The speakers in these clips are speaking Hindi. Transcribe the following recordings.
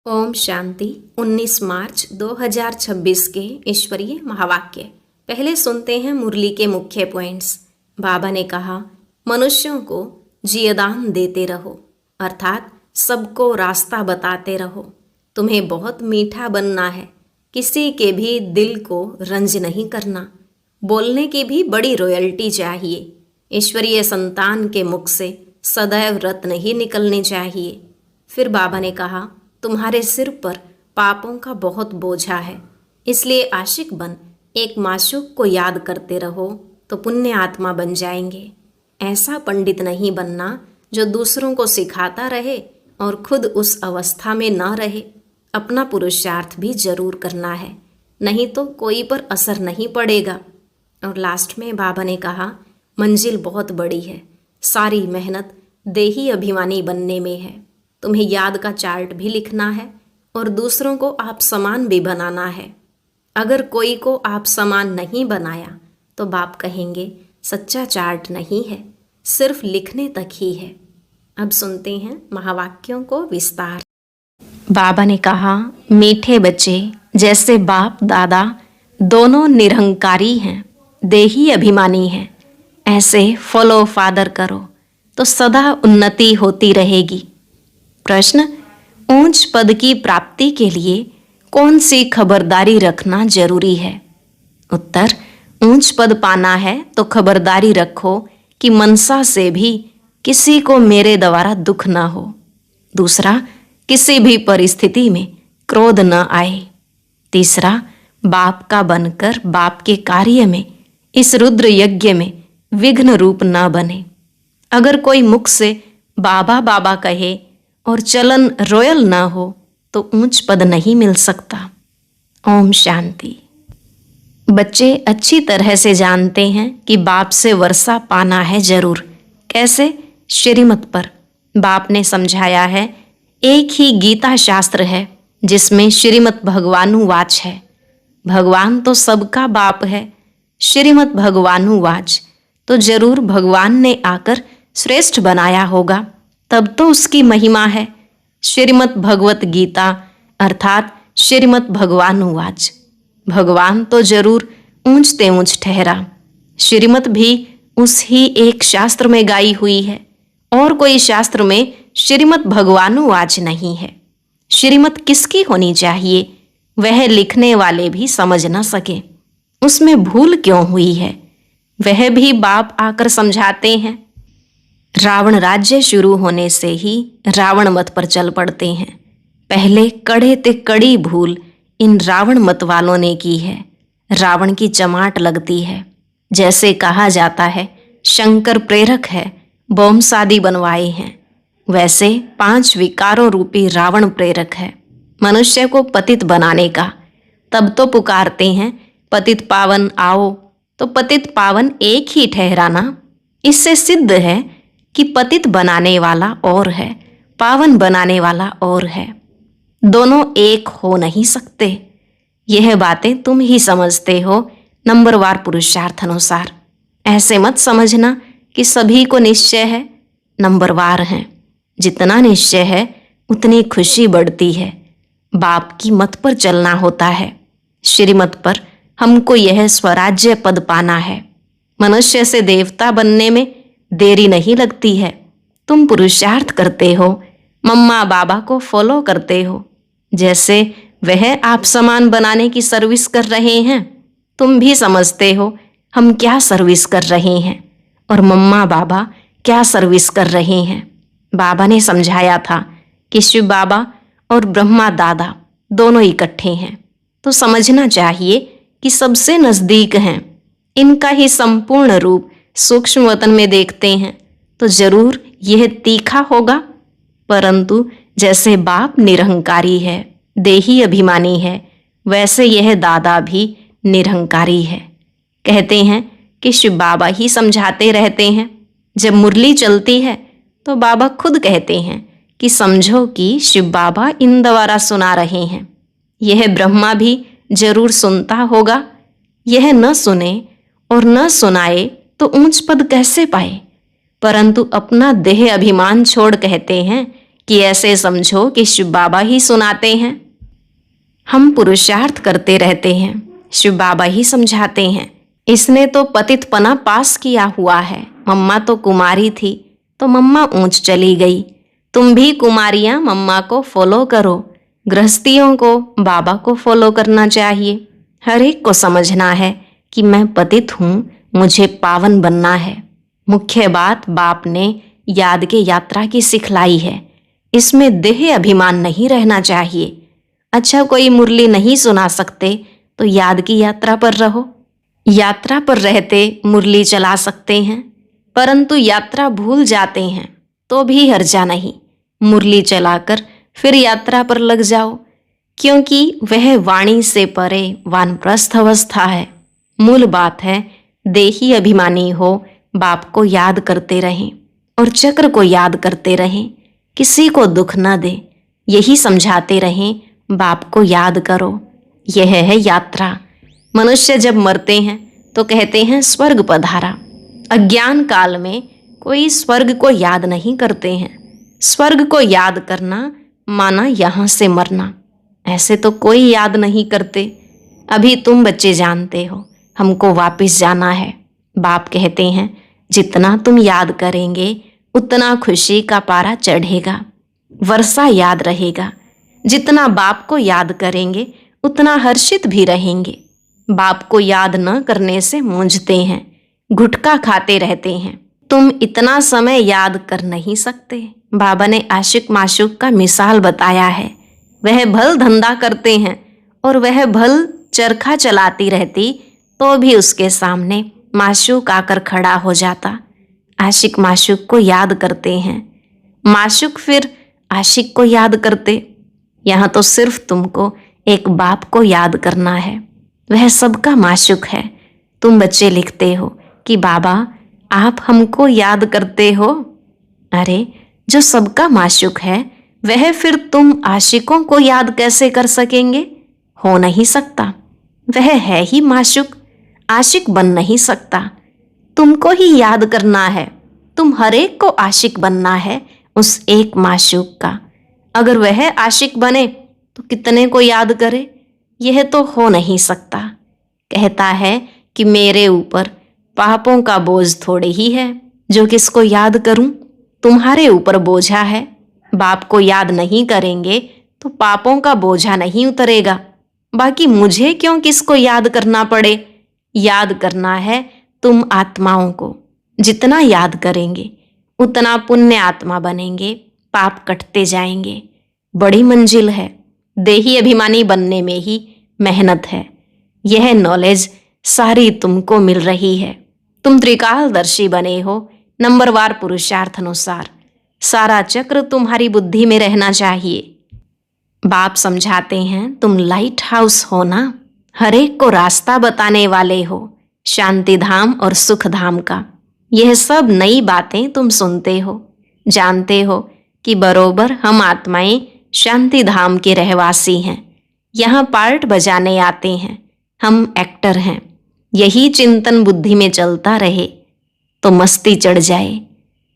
ओम शांति। 19 मार्च 2026 के ईश्वरीय महावाक्य। पहले सुनते हैं मुरली के मुख्य पॉइंट्स। बाबा ने कहा, मनुष्यों को जियदान देते रहो, अर्थात सबको रास्ता बताते रहो। तुम्हें बहुत मीठा बनना है, किसी के भी दिल को रंज नहीं करना। बोलने की भी बड़ी रॉयल्टी चाहिए। ईश्वरीय संतान के मुख से सदैव रत्न ही निकलने चाहिए। फिर बाबा ने कहा, तुम्हारे सिर पर पापों का बहुत बोझा है, इसलिए आशिक बन एक माशूक को याद करते रहो तो पुण्य आत्मा बन जाएंगे। ऐसा पंडित नहीं बनना जो दूसरों को सिखाता रहे और खुद उस अवस्था में न रहे। अपना पुरुषार्थ भी जरूर करना है, नहीं तो कोई पर असर नहीं पड़ेगा। और लास्ट में बाबा ने कहा, मंजिल बहुत बड़ी है, सारी मेहनत देही अभिमानी बनने में है। तुम्हें याद का चार्ट भी लिखना है और दूसरों को आप समान भी बनाना है। अगर कोई को आप समान नहीं बनाया तो बाप कहेंगे सच्चा चार्ट नहीं है, सिर्फ लिखने तक ही है। अब सुनते हैं महावाक्यों को विस्तार। बाबा ने कहा, मीठे बच्चे, जैसे बाप दादा दोनों निरहंकारी हैं, देही अभिमानी हैं, ऐसे फॉलो फादर करो तो सदा उन्नति होती रहेगी। प्रश्न, ऊंच पद की प्राप्ति के लिए कौन सी खबरदारी रखना जरूरी है? उत्तर, ऊंच पद पाना है तो खबरदारी रखो कि मनसा से भी किसी को मेरे द्वारा दुख न हो। दूसरा, किसी भी परिस्थिति में क्रोध न आए। तीसरा, बाप का बनकर बाप के कार्य में, इस रुद्र यज्ञ में विघ्न रूप न बने। अगर कोई मुख से बाबा बाबा कहे और चलन रॉयल न हो तो ऊंच पद नहीं मिल सकता। ओम शांति। बच्चे अच्छी तरह से जानते हैं कि बाप से वर्षा पाना है जरूर। कैसे? श्रीमत पर। बाप ने समझाया है, एक ही गीता शास्त्र है जिसमें श्रीमत भगवानुवाच है। भगवान तो सबका बाप है। श्रीमत भगवानुवाच तो जरूर भगवान ने आकर श्रेष्ठ बनाया होगा, तब तो उसकी महिमा है। श्रीमद् भगवत गीता अर्थात श्रीमद् भगवानुवाच। भगवान तो जरूर ऊंचते ऊंच ठहरा। श्रीमत भी उस ही एक शास्त्र में गाई हुई है, और कोई शास्त्र में श्रीमद् भगवानुवाच नहीं है। श्रीमत किसकी होनी चाहिए, वह लिखने वाले भी समझ न सके। उसमें भूल क्यों हुई है, वह भी बाप आकर समझाते हैं। रावण राज्य शुरू होने से ही रावण मत पर चल पड़ते हैं। पहले कड़े ते कड़ी भूल इन रावण मत वालों ने की है। रावण की चमाट लगती है। जैसे कहा जाता है, शंकर प्रेरक है, बम शादी बनवाए हैं, वैसे 5 विकारों रूपी रावण प्रेरक है मनुष्य को पतित बनाने का। तब तो पुकारते हैं, पतित पावन आओ। तो पतित पावन एक ही ठहराना। इससे सिद्ध है कि पतित बनाने वाला और है, पावन बनाने वाला और है। दोनों एक हो नहीं सकते। यह बातें तुम ही समझते हो नंबरवार पुरुषार्थ अनुसार। ऐसे मत समझना कि सभी को निश्चय है, नंबरवार हैं। जितना निश्चय है उतनी खुशी बढ़ती है। बाप की मत पर चलना होता है। श्रीमत पर हमको यह स्वराज्य पद पाना है। मनुष्य से देवता बनने में देरी नहीं लगती है। तुम पुरुषार्थ करते हो, मम्मा बाबा को फॉलो करते हो। जैसे वह आप समान बनाने की सर्विस कर रहे हैं, तुम भी समझते हो हम क्या सर्विस कर रहे हैं और मम्मा बाबा क्या सर्विस कर रहे हैं। बाबा ने समझाया था कि शिव बाबा और ब्रह्मा दादा दोनों इकट्ठे हैं, तो समझना चाहिए कि सबसे नजदीक हैं। इनका ही संपूर्ण रूप सूक्ष्म वतन में देखते हैं तो जरूर यह तीखा होगा। परंतु जैसे बाप निरहंकारी है, देही अभिमानी है, वैसे यह दादा भी निरहंकारी है। कहते हैं कि शिव बाबा ही समझाते रहते हैं। जब मुरली चलती है तो बाबा खुद कहते हैं कि समझो कि शिव बाबा इन द्वारा सुना रहे हैं। यह ब्रह्मा भी जरूर सुनता होगा। यह न सुने और न सुनाए तो ऊंच पद कैसे पाए? परंतु अपना देह अभिमान छोड़ कहते हैं कि ऐसे समझो कि शिव बाबा ही सुनाते हैं। हम पुरुषार्थ करते रहते हैं, शिव बाबा ही समझाते हैं। इसने तो पतितपना पास किया हुआ है। मम्मा तो कुमारी थी तो मम्मा ऊंच चली गई। तुम भी कुमारियां मम्मा को फॉलो करो। गृहस्थियों को बाबा को फॉलो करना चाहिए। हर एक को समझना है कि मैं पतित हूँ, मुझे पावन बनना है। मुख्य बात बाप ने याद के यात्रा की सिखलाई है। इसमें देह अभिमान नहीं रहना चाहिए। अच्छा, कोई मुरली नहीं सुना सकते तो याद की यात्रा पर रहो। यात्रा पर रहते मुरली चला सकते हैं, परंतु यात्रा भूल जाते हैं तो भी हर्जा नहीं। मुरली चलाकर फिर यात्रा पर लग जाओ, क्योंकि वह वाणी से परे वानप्रस्थ अवस्था है। मूल बात है देही अभिमानी हो, बाप को याद करते रहें और चक्र को याद करते रहें, किसी को दुख न दे, यही समझाते रहें। बाप को याद करो, यह है यात्रा। मनुष्य जब मरते हैं तो कहते हैं स्वर्ग पधारा। अज्ञान काल में कोई स्वर्ग को याद नहीं करते हैं। स्वर्ग को याद करना माना यहाँ से मरना, ऐसे तो कोई याद नहीं करते। अभी तुम बच्चे जानते हो हमको वापस जाना है। बाप कहते हैं जितना तुम याद करेंगे उतना खुशी का पारा चढ़ेगा, वर्षा याद रहेगा। जितना बाप को याद करेंगे उतना हर्षित भी रहेंगे। बाप को याद न करने से मूंझते हैं, गुटखा खाते रहते हैं। तुम इतना समय याद कर नहीं सकते। बाबा ने आशिक माशूक का मिसाल बताया है। वह भल धंधा करते हैं और वह भल चरखा चलाती रहती तो भी उसके सामने माशूक आकर खड़ा हो जाता। आशिक माशूक को याद करते हैं, माशूक फिर आशिक को याद करते। यहाँ तो सिर्फ तुमको एक बाप को याद करना है, वह सबका माशूक है। तुम बच्चे लिखते हो कि बाबा आप हमको याद करते हो। अरे जो सबका माशूक है वह फिर तुम आशिकों को याद कैसे कर सकेंगे? हो नहीं सकता। वह है ही माशूक, आशिक बन नहीं सकता। तुमको ही याद करना है। तुम हर एक को आशिक बनना है उस एक माशूक का। अगर वह आशिक बने तो कितने को याद करे? यह तो हो नहीं सकता। कहता है कि मेरे ऊपर पापों का बोझ थोड़े ही है जो किसको याद करूं। तुम्हारे ऊपर बोझा है। बाप को याद नहीं करेंगे तो पापों का बोझा नहीं उतरेगा। बाकी मुझे क्यों किसको याद करना पड़े? याद करना है तुम आत्माओं को। जितना याद करेंगे उतना पुण्य आत्मा बनेंगे, पाप कटते जाएंगे। बड़ी मंजिल है। देही अभिमानी बनने में ही मेहनत है। यह नॉलेज सारी तुमको मिल रही है। तुम त्रिकालदर्शी बने हो नंबरवार पुरुषार्थ अनुसार। सारा चक्र तुम्हारी बुद्धि में रहना चाहिए। बाप समझाते हैं तुम लाइट हाउस हो ना, हर एक को रास्ता बताने वाले हो, शांति धाम और सुख धाम का। यह सब नई बातें तुम सुनते हो, जानते हो कि बरोबर हम आत्माएं शांति धाम के रहवासी हैं। यहाँ पार्ट बजाने आते हैं, हम एक्टर हैं। यही चिंतन बुद्धि में चलता रहे तो मस्ती चढ़ जाए।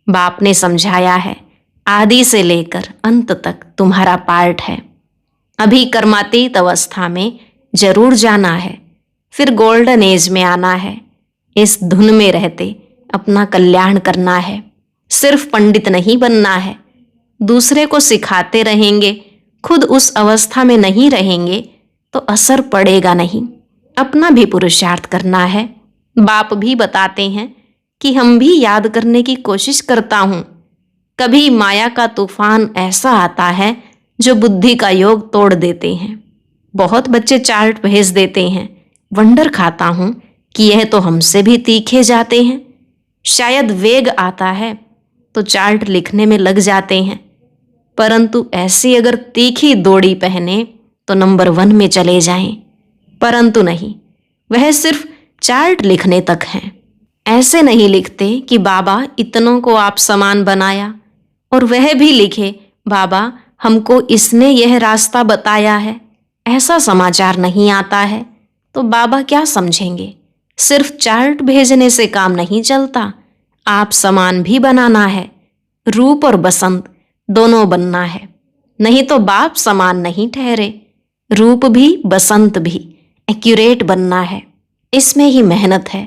बाप ने समझाया है आदि से लेकर अंत तक तुम्हारा पार्ट है। अभी कर्मातीत अवस्था में जरूर जाना है, फिर गोल्डन एज में आना है। इस धुन में रहते अपना कल्याण करना है। सिर्फ पंडित नहीं बनना है। दूसरे को सिखाते रहेंगे, खुद उस अवस्था में नहीं रहेंगे तो असर पड़ेगा नहीं। अपना भी पुरुषार्थ करना है। बाप भी बताते हैं कि हम भी याद करने की कोशिश करता हूँ। कभी माया का तूफान ऐसा आता है जो बुद्धि का योग तोड़ देते हैं। बहुत बच्चे चार्ट भेज देते हैं। वंडर खाता हूँ कि यह तो हमसे भी तीखे जाते हैं। शायद वेग आता है तो चार्ट लिखने में लग जाते हैं, परंतु ऐसी अगर तीखी दौड़ी पहने तो नंबर 1 में चले जाएं। परंतु नहीं, वह सिर्फ चार्ट लिखने तक हैं। ऐसे नहीं लिखते कि बाबा इतनों को आप समान बनाया और वह भी लिखे बाबा हमको इसने यह रास्ता बताया है। ऐसा समाचार नहीं आता है तो बाबा क्या समझेंगे? सिर्फ चार्ट भेजने से काम नहीं चलता, आप समान भी बनाना है। रूप और बसंत दोनों बनना है, नहीं तो बाप समान नहीं ठहरे। रूप भी बसंत भी एक्यूरेट बनना है, इसमें ही मेहनत है।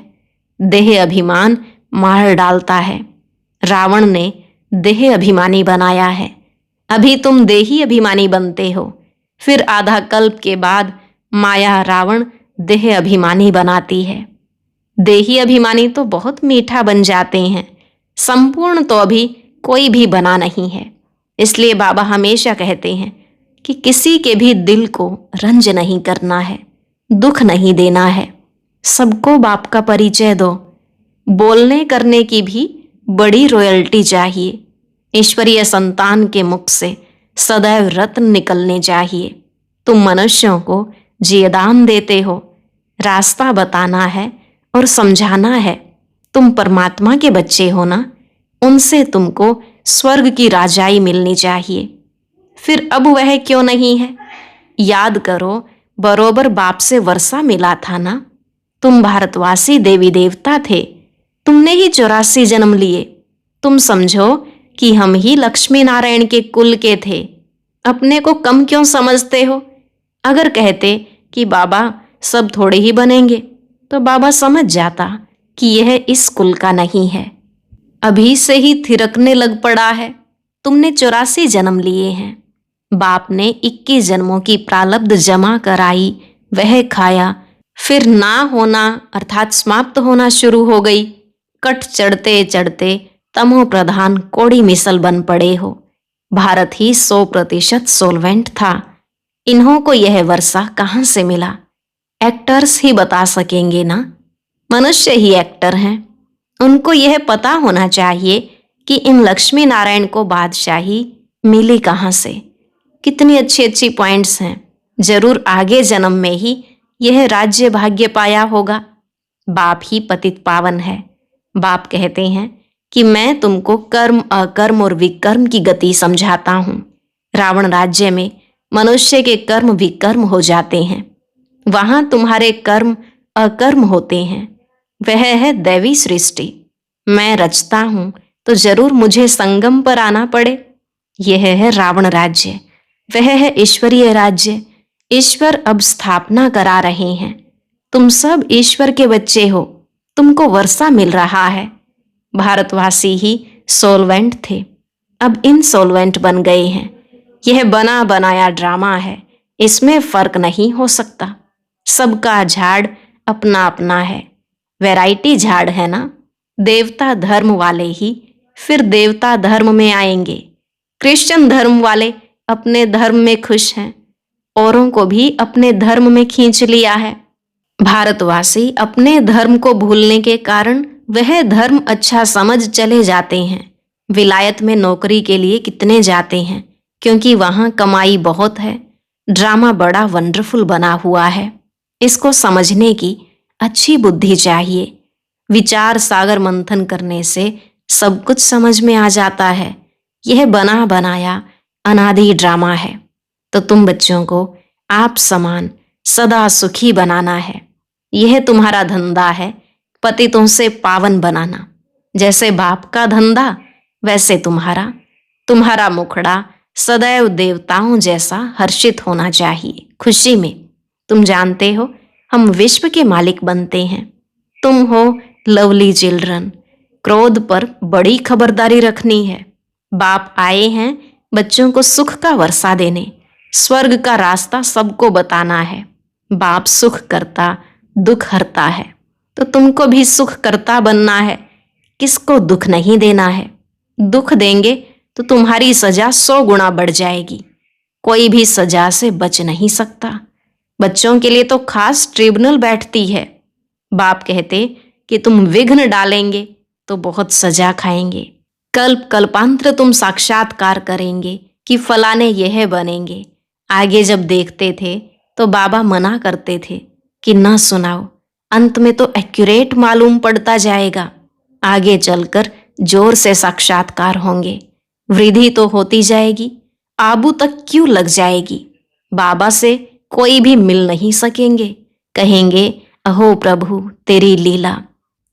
देह अभिमान मार डालता है। रावण ने देह अभिमानी बनाया है, अभी तुम देही अभिमानी बनते हो। फिर आधा कल्प के बाद माया रावण देह अभिमानी बनाती है। देही अभिमानी तो बहुत मीठा बन जाते हैं, संपूर्ण तो अभी कोई भी बना नहीं है। इसलिए बाबा हमेशा कहते हैं कि किसी के भी दिल को रंज नहीं करना है, दुख नहीं देना है। सबको बाप का परिचय दो। बोलने करने की भी बड़ी रॉयल्टी चाहिए। ईश्वरीय संतान के मुख से सदैव रत्न निकलने चाहिए। तुम मनुष्यों को जीवदान देते हो, रास्ता बताना है और समझाना है। तुम परमात्मा के बच्चे हो ना, उनसे तुमको स्वर्ग की राजाई मिलनी चाहिए। फिर अब वह क्यों नहीं है? याद करो, बरोबर बाप से वर्षा मिला था ना। तुम भारतवासी देवी देवता थे, तुमने ही 84 जन्म लिए। तुम समझो कि हम ही लक्ष्मी नारायण के कुल के थे। अपने को कम क्यों समझते हो? अगर कहते कि बाबा सब थोड़े ही बनेंगे, तो बाबा समझ जाता कि यह इस कुल का नहीं है। अभी से ही थिरकने लग पड़ा है। तुमने 84 जन्म लिए हैं। बाप ने 21 जन्मों की प्रारब्ध जमा कराई, वह खाया। फिर ना होना अर्थात समाप्त होना शुरू हो गई। कट चढ़ते चढ़ते तमो प्रधान कोड़ी मिसल बन पड़े हो। भारत ही 100% सोलवेंट था। इन्हों को यह वर्षा कहाँ से मिला? एक्टर्स ही बता सकेंगे ना, मनुष्य ही एक्टर हैं। उनको यह पता होना चाहिए कि इन लक्ष्मी नारायण को बादशाही मिली कहाँ से। कितनी अच्छी अच्छी पॉइंट्स हैं। जरूर आगे जन्म में ही यह राज्य भाग्य पाया होगा। बाप ही पतित पावन है। बाप कहते हैं कि मैं तुमको कर्म अकर्म और विकर्म की गति समझाता हूँ। रावण राज्य में मनुष्य के कर्म विकर्म हो जाते हैं, वहां तुम्हारे कर्म अकर्म होते हैं। वह है दैवी सृष्टि। मैं रचता हूं तो जरूर मुझे संगम पर आना पड़े। यह है रावण राज्य, वह है ईश्वरीय राज्य। ईश्वर अब स्थापना करा रहे हैं। तुम सब ईश्वर के बच्चे हो, तुमको वर्षा मिल रहा है। भारतवासी ही सोलवेंट थे, अब इनसोलवेंट बन गए हैं। यह बना बनाया ड्रामा है, इसमें फर्क नहीं हो सकता। सबका झाड़ अपना अपना है, वैरायटी झाड़ है ना। देवता धर्म वाले ही फिर देवता धर्म में आएंगे। क्रिश्चियन धर्म वाले अपने धर्म में खुश हैं, औरों को भी अपने धर्म में खींच लिया है। भारतवासी अपने धर्म को भूलने के कारण वह धर्म अच्छा समझ चले जाते हैं। विलायत में नौकरी के लिए कितने जाते हैं, क्योंकि वहां कमाई बहुत है। ड्रामा बड़ा वंडरफुल बना हुआ है। इसको समझने की अच्छी बुद्धि चाहिए। विचार सागर मंथन करने से सब कुछ समझ में आ जाता है। यह बना बनाया अनादि ड्रामा है। तो तुम बच्चों को आप समान सदा सुखी बनाना है। यह तुम्हारा धंधा है, पतितों से पावन बनाना। जैसे बाप का धंधा वैसे तुम्हारा मुखड़ा सदैव देवताओं जैसा हर्षित होना चाहिए, खुशी में। तुम जानते हो हम विश्व के मालिक बनते हैं। तुम हो लवली चिल्ड्रन। क्रोध पर बड़ी खबरदारी रखनी है। बाप आए हैं बच्चों को सुख का वर्षा देने, स्वर्ग का रास्ता सबको बताना है। बाप सुख करता दुख हरता है, तो तुमको भी सुख करता बनना है। किसको दुख नहीं देना है। दुख देंगे तो तुम्हारी सजा 100 गुना बढ़ जाएगी। कोई भी सजा से बच नहीं सकता। बच्चों के लिए तो खास ट्रिब्यूनल बैठती है। बाप कहते कि तुम विघ्न डालेंगे तो बहुत सजा खाएंगे। कल्प कल्पांतर तुम साक्षात्कार करेंगे कि फलाने यह बनेंगे। आगे जब देखते थे तो बाबा मना करते थे कि न सुनाओ। अंत में तो एक्यूरेट मालूम पड़ता जाएगा। आगे चलकर जोर से साक्षात्कार होंगे। वृद्धि तो होती जाएगी, आबू तक क्यों लग जाएगी। बाबा से कोई भी मिल नहीं सकेंगे। कहेंगे अहो प्रभु तेरी लीला।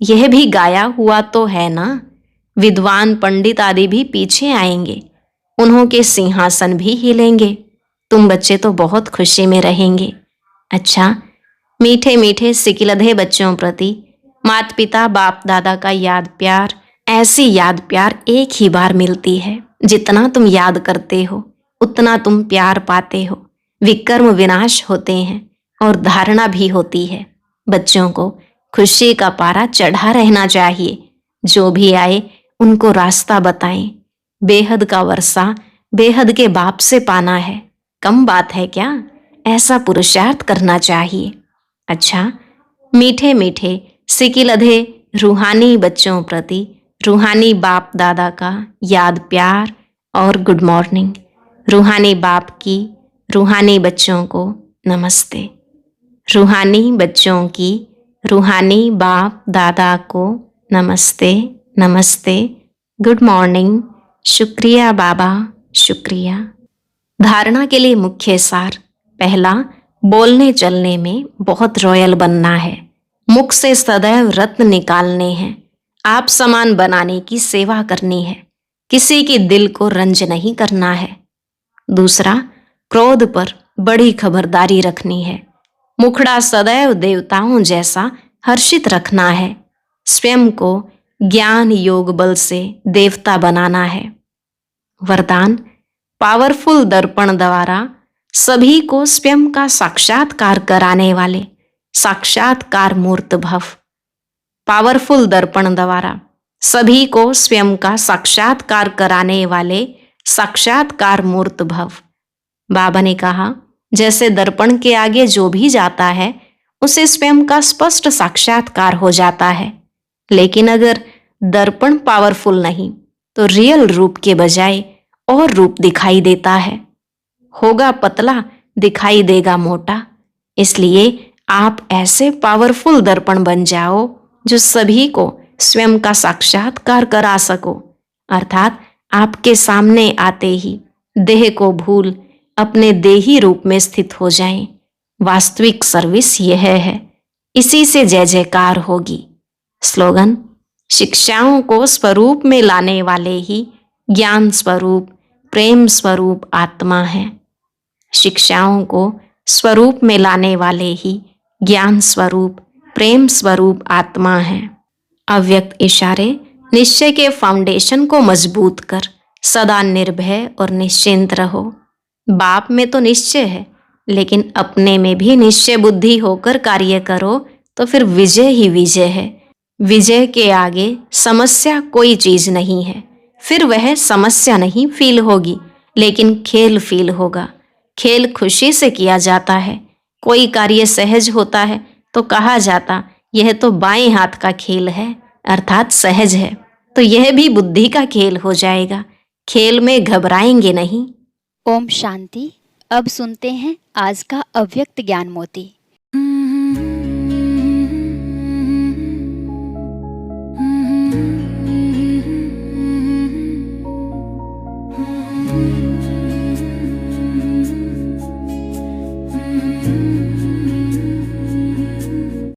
यह भी गाया हुआ तो है ना। विद्वान पंडित आदि भी पीछे आएंगे। उन्हों के सिंहासन भी हिलेंगे। तुम बच्चे तो बहुत खुशी में रहेंगे। अच्छा, मीठे मीठे सिकिलधे बच्चों प्रति माता पिता बाप दादा का याद प्यार, ऐसी याद प्यार एक ही बार मिलती है। जितना तुम याद करते हो उतना तुम प्यार पाते हो। विकर्म विनाश होते हैं और धारणा भी होती है। बच्चों को खुशी का पारा चढ़ा रहना चाहिए। जो भी आए उनको रास्ता बताएं। बेहद का वर्षा बेहद के बाप से पाना है, कम बात है क्या? ऐसा पुरुषार्थ करना चाहिए। अच्छा, मीठे मीठे सिकिलधे रूहानी बच्चों प्रति रूहानी बाप दादा का याद प्यार और गुड मॉर्निंग। रूहानी बाप की रूहानी बच्चों को नमस्ते। रूहानी बच्चों की रूहानी बाप दादा को नमस्ते नमस्ते, गुड मॉर्निंग, शुक्रिया बाबा, शुक्रिया। धारणा के लिए मुख्य सार। पहला, बोलने चलने में बहुत रॉयल बनना है। मुख से सदैव रत्न निकालने हैं। आप समान बनाने की सेवा करनी है। किसी के दिल को रंज नहीं करना है। दूसरा, क्रोध पर बड़ी खबरदारी रखनी है। मुखड़ा सदैव देवताओं जैसा हर्षित रखना है। स्वयं को ज्ञान योग बल से देवता बनाना है। वरदान, पावरफुल दर्पण द्वारा सभी को स्वयं का साक्षात्कार कराने वाले साक्षात्कार मूर्त भव। पावरफुल दर्पण द्वारा सभी को स्वयं का साक्षात्कार कराने वाले साक्षात्कार मूर्त भव। बाबा ने कहा, जैसे दर्पण के आगे जो भी जाता है उसे स्वयं का स्पष्ट साक्षात्कार हो जाता है। लेकिन अगर दर्पण पावरफुल नहीं तो रियल रूप के बजाय और रूप दिखाई देता है। होगा पतला, दिखाई देगा मोटा। इसलिए आप ऐसे पावरफुल दर्पण बन जाओ जो सभी को स्वयं का साक्षात्कार करा सको। अर्थात आपके सामने आते ही देह को भूल अपने देही रूप में स्थित हो जाएं। वास्तविक सर्विस यह है। इसी से जय जयकार होगी। स्लोगन, शिक्षाओं को स्वरूप में लाने वाले ही ज्ञान स्वरूप प्रेम स्वरूप आत्मा है। शिक्षाओं को स्वरूप में लाने वाले ही ज्ञान स्वरूप प्रेम स्वरूप आत्मा है। अव्यक्त इशारे निश्चय के फाउंडेशन को मजबूत कर सदा निर्भय और निश्चिंत रहो। बाप में तो निश्चय है, लेकिन अपने में भी निश्चय बुद्धि होकर कार्य करो तो फिर विजय ही विजय है। विजय के आगे समस्या कोई चीज नहीं है। फिर वह समस्या नहीं फील होगी, लेकिन खेल फील होगा। खेल खुशी से किया जाता है। कोई कार्य सहज होता है तो कहा जाता यह तो बाएं हाथ का खेल है, अर्थात सहज है। तो यह भी बुद्धि का खेल हो जाएगा। खेल में घबराएंगे नहीं। ओम शांति। अब सुनते हैं आज का अव्यक्त ज्ञान मोती।